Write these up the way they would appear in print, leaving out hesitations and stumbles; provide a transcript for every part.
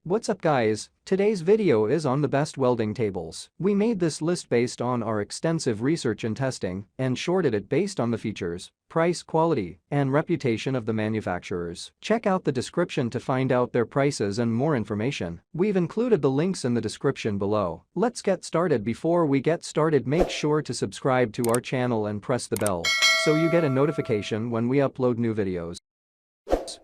What's up guys, today's video is on the best welding tables. We made this list based on our extensive research and testing and sorted it based on the features, price, quality, and reputation of the manufacturers. Check out the description to find out their prices and more information. We've included the links in the description below. Let's get started. Before we get started, make sure to subscribe to our channel and press the bell so you get a notification when we upload new videos.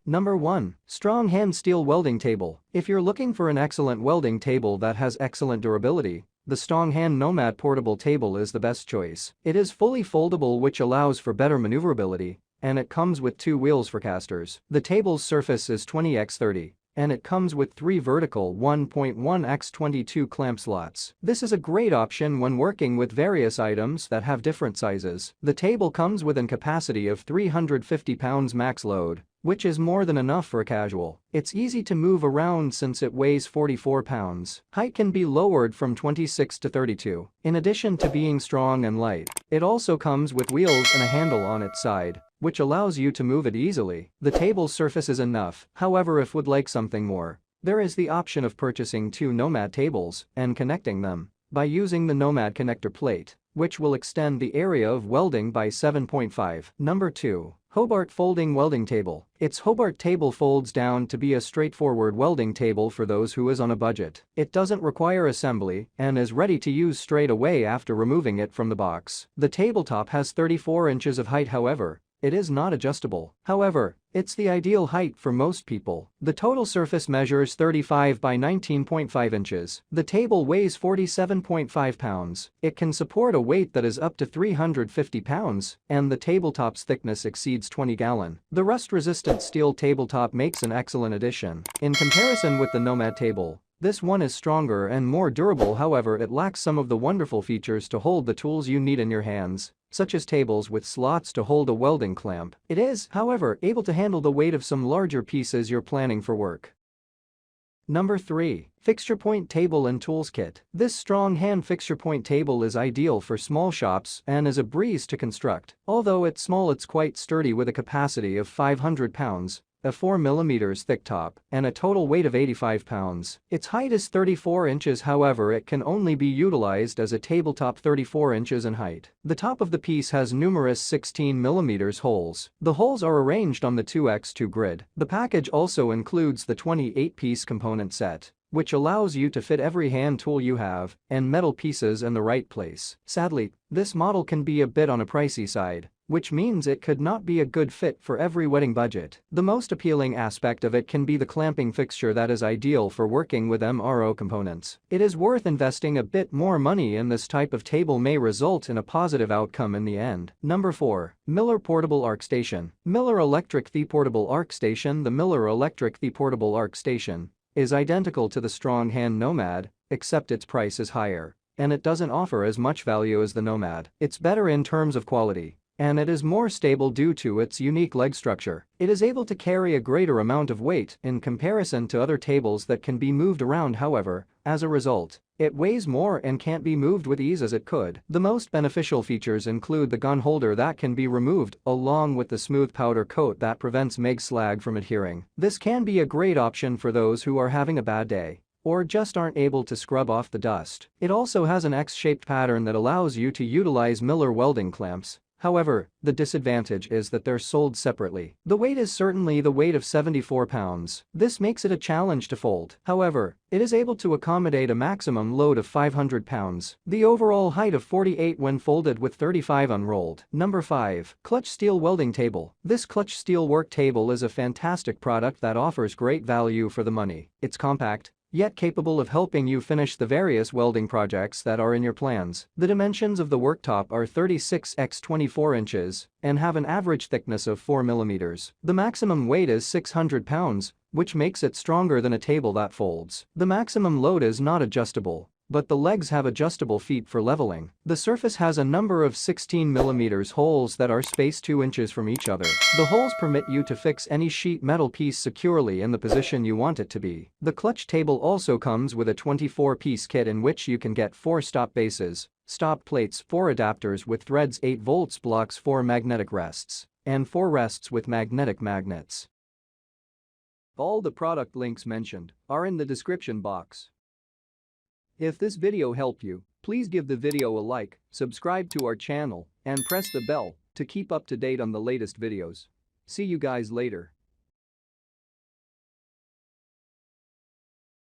Number 1. Strong Hand Steel Welding Table. If you're looking for an excellent welding table that has excellent durability, the Strong Hand Nomad Portable Table is the best choice. It is fully foldable, which allows for better maneuverability, and it comes with 2 wheels for casters. The table's surface is 20x30, and it comes with 3 vertical 1.1x22 clamp slots. This is a great option when working with various items that have different sizes. The table comes with a capacity of 350 pounds max load, which is more than enough for a casual. It's easy to move around since it weighs 44 pounds. Height can be lowered from 26 to 32. In addition to being strong and light, it also comes with wheels and a handle on its side, which allows you to move it easily. The table's surface is enough. However, if would like something more, there is the option of purchasing 2 Nomad tables and connecting them by using the Nomad connector plate, which will extend the area of welding by 7.5. Number 2. Hobart Folding Welding Table. Its Hobart table folds down to be a straightforward welding table for those who is on a budget. It doesn't require assembly and is ready to use straight away after removing it from the box. The tabletop has 34 inches of height, however, it is not adjustable. However, it's the ideal height for most people. The total surface measures 35 by 19.5 inches. The table weighs 47.5 pounds. It can support a weight that is up to 350 pounds, and the tabletop's thickness exceeds 20 gallon. The rust-resistant steel tabletop makes an excellent addition. In comparison with the Nomad table, this one is stronger and more durable. However, it lacks some of the wonderful features to hold the tools you need in your hands, such as tables with slots to hold a welding clamp. It is, however, able to handle the weight of some larger pieces you're planning for work. Number 3. Fixture Point Table and Tools Kit. This strong hand fixture point table is ideal for small shops and is a breeze to construct. Although it's small, it's quite sturdy with a capacity of 500 pounds. A 4mm thick top, and a total weight of 85 pounds. Its height is 34 inches, however it can only be utilized as a tabletop 34 inches in height. The top of the piece has numerous 16mm holes. The holes are arranged on the 2x2 grid. The package also includes the 28-piece component set, which allows you to fit every hand tool you have and metal pieces in the right place. Sadly, this model can be a bit on a pricey side, which means it could not be a good fit for every wedding budget. The most appealing aspect of it can be the clamping fixture that is ideal for working with MRO components. It is worth investing a bit more money in. This type of table may result in a positive outcome in the end. Number 4. Miller Portable Arc Station. Miller Electric The Portable Arc Station. The Miller Electric The Portable Arc Station is identical to the Strong Hand Nomad, except its price is higher, and it doesn't offer as much value as the Nomad. It's better in terms of quality, and it is more stable due to its unique leg structure. It is able to carry a greater amount of weight in comparison to other tables that can be moved around. However, as a result, it weighs more and can't be moved with ease as it could. The most beneficial features include the gun holder that can be removed, along with the smooth powder coat that prevents MIG slag from adhering. This can be a great option for those who are having a bad day or just aren't able to scrub off the dust. It also has an X-shaped pattern that allows you to utilize Miller welding clamps. However, the disadvantage is that they're sold separately. The weight is certainly the weight of 74 pounds. This makes it a challenge to fold. However, it is able to accommodate a maximum load of 500 pounds. The overall height of 48 when folded with 35 unrolled. Number 5. Clutch Steel Welding Table. This clutch steel work table is a fantastic product that offers great value for the money. It's compact, yet capable of helping you finish the various welding projects that are in your plans. The dimensions of the worktop are 36 x 24 inches and have an average thickness of 4 mm. The maximum weight is 600 pounds, which makes it stronger than a table that folds. The maximum load is not adjustable, but the legs have adjustable feet for leveling. The surface has a number of 16mm holes that are spaced 2 inches from each other. The holes permit you to fix any sheet metal piece securely in the position you want it to be. The clutch table also comes with a 24-piece kit in which you can get 4 stop bases, stop plates, 4 adapters with threads, 8 volts blocks, 4 magnetic rests, and 4 rests with magnetic magnets. All the product links mentioned are in the description box. If this video helped you, please give the video a like, subscribe to our channel, and press the bell to keep up to date on the latest videos. See you guys later.